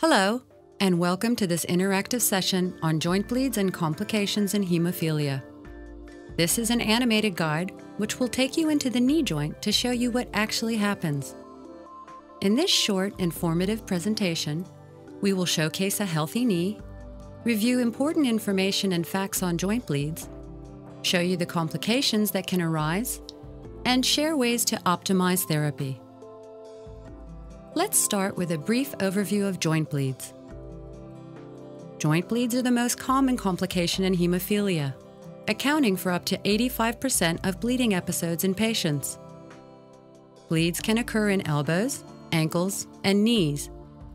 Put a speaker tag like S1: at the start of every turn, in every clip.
S1: Hello, and welcome to this interactive session on joint bleeds and complications in hemophilia. This is an animated guide which will take you into the knee joint to show you what actually happens. In this short, informative presentation, we will showcase a healthy knee, review important information and facts on joint bleeds, show you the complications that can arise, and share ways to optimize therapy. Let's start with a brief overview of joint bleeds. Joint bleeds are the most common complication in hemophilia, accounting for up to 85% of bleeding episodes in patients. Bleeds can occur in elbows, ankles, and knees,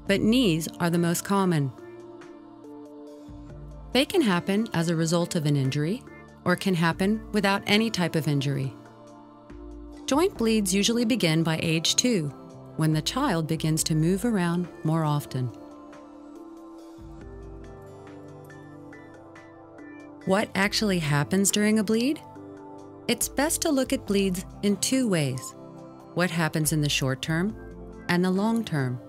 S1: but knees are the most common. They can happen as a result of an injury, or can happen without any type of injury. Joint bleeds usually begin by age 2, when the child begins to move around more often. What actually happens during a bleed? It's best to look at bleeds in two ways: what happens in the short term and the long term.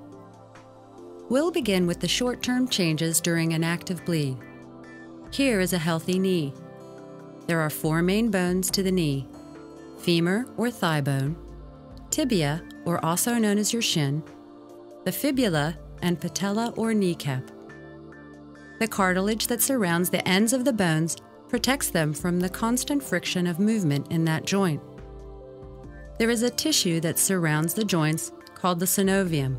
S1: We'll begin with the short-term changes during an active bleed. Here is a healthy knee. There are 4 main bones to the knee: femur or thigh bone, tibia, or also known as your shin, the fibula, and patella or kneecap. The cartilage that surrounds the ends of the bones protects them from the constant friction of movement in that joint. There is a tissue that surrounds the joints called the synovium.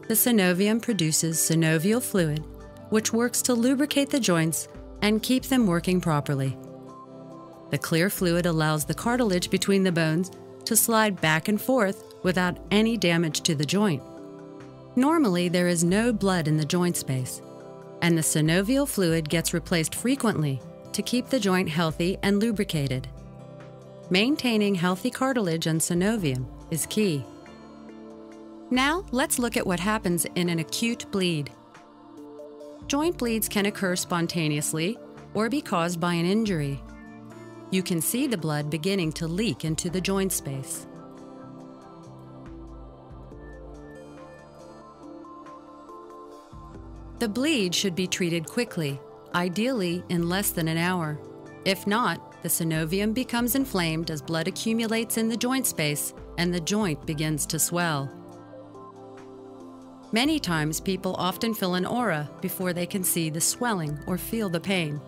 S1: The synovium produces synovial fluid, which works to lubricate the joints and keep them working properly. The clear fluid allows the cartilage between the bones to slide back and forth without any damage to the joint. Normally, there is no blood in the joint space, and the synovial fluid gets replaced frequently to keep the joint healthy and lubricated. Maintaining healthy cartilage and synovium is key. Now, let's look at what happens in an acute bleed. Joint bleeds can occur spontaneously or be caused by an injury. You can see the blood beginning to leak into the joint space. The bleed should be treated quickly, ideally in less than an hour. If not, the synovium becomes inflamed as blood accumulates in the joint space and the joint begins to swell. Many times, people often feel an aura before they can see the swelling or feel the pain.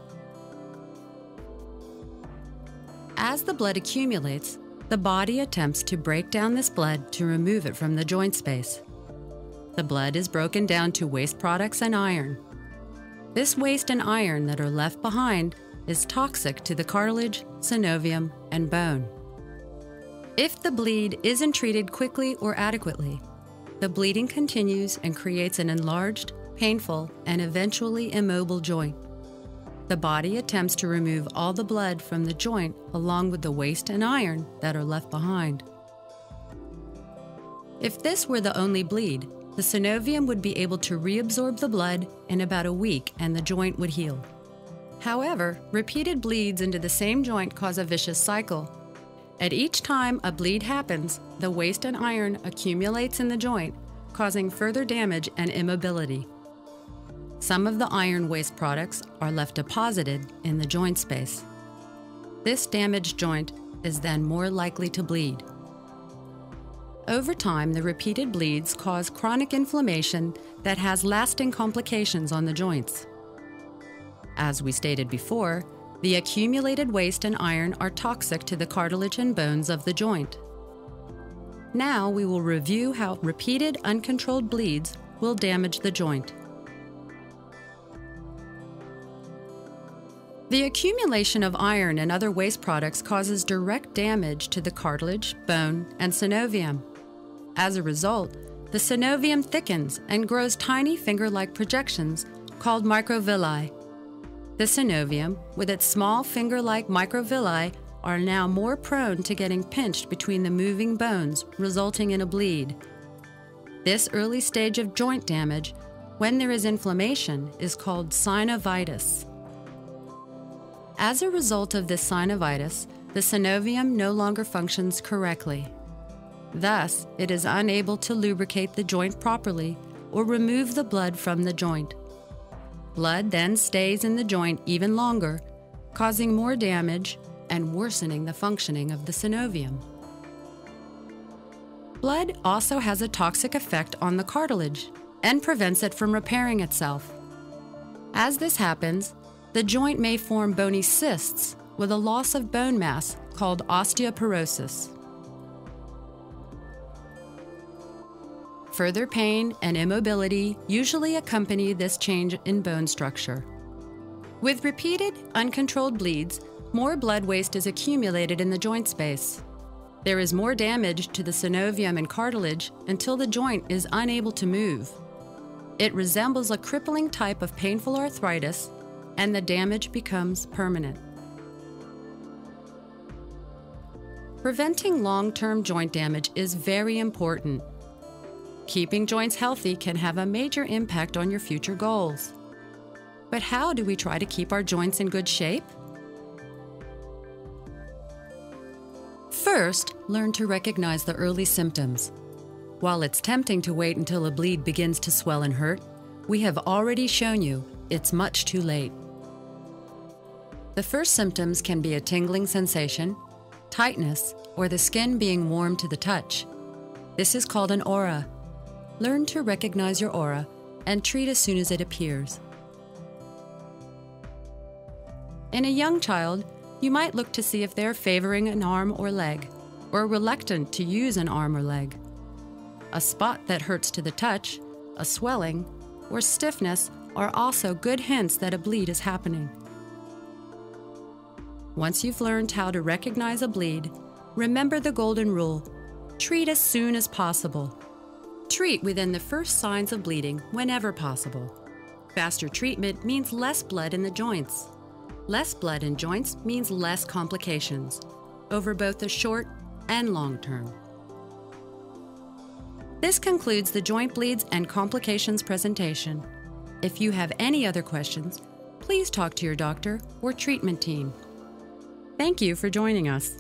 S1: As the blood accumulates, the body attempts to break down this blood to remove it from the joint space. The blood is broken down to waste products and iron. This waste and iron that are left behind is toxic to the cartilage, synovium, and bone. If the bleed isn't treated quickly or adequately, the bleeding continues and creates an enlarged, painful, and eventually immobile joint. The body attempts to remove all the blood from the joint along with the waste and iron that are left behind. If this were the only bleed, the synovium would be able to reabsorb the blood in about a week and the joint would heal. However, repeated bleeds into the same joint cause a vicious cycle. At each time a bleed happens, the waste and iron accumulates in the joint, causing further damage and immobility. Some of the iron waste products are left deposited in the joint space. This damaged joint is then more likely to bleed. Over time, the repeated bleeds cause chronic inflammation that has lasting complications on the joints. As we stated before, the accumulated waste and iron are toxic to the cartilage and bones of the joint. Now we will review how repeated uncontrolled bleeds will damage the joint. The accumulation of iron and other waste products causes direct damage to the cartilage, bone, and synovium. As a result, the synovium thickens and grows tiny finger-like projections called microvilli. The synovium, with its small finger-like microvilli, are now more prone to getting pinched between the moving bones, resulting in a bleed. This early stage of joint damage, when there is inflammation, is called synovitis. As a result of this synovitis, the synovium no longer functions correctly. Thus, it is unable to lubricate the joint properly, or remove the blood from the joint. Blood then stays in the joint even longer, causing more damage and worsening the functioning of the synovium. Blood also has a toxic effect on the cartilage and prevents it from repairing itself. As this happens, the joint may form bony cysts with a loss of bone mass called osteoporosis. Further pain and immobility usually accompany this change in bone structure. With repeated, uncontrolled bleeds, more blood waste is accumulated in the joint space. There is more damage to the synovium and cartilage until the joint is unable to move. It resembles a crippling type of painful arthritis, and the damage becomes permanent. Preventing long-term joint damage is very important. Keeping joints healthy can have a major impact on your future goals. But how do we try to keep our joints in good shape? First, learn to recognize the early symptoms. While it's tempting to wait until a bleed begins to swell and hurt, we have already shown you it's much too late. The first symptoms can be a tingling sensation, tightness, or the skin being warm to the touch. This is called an aura. Learn to recognize your aura and treat as soon as it appears. In a young child, you might look to see if they're favoring an arm or leg, or reluctant to use an arm or leg. A spot that hurts to the touch, a swelling, or stiffness are also good hints that a bleed is happening. Once you've learned how to recognize a bleed, remember the golden rule: treat as soon as possible. Treat within the first signs of bleeding whenever possible. Faster treatment means less blood in the joints. Less blood in joints means less complications, over both the short and long term. This concludes the Joint Bleeds and Complications presentation. If you have any other questions, please talk to your doctor or treatment team. Thank you for joining us.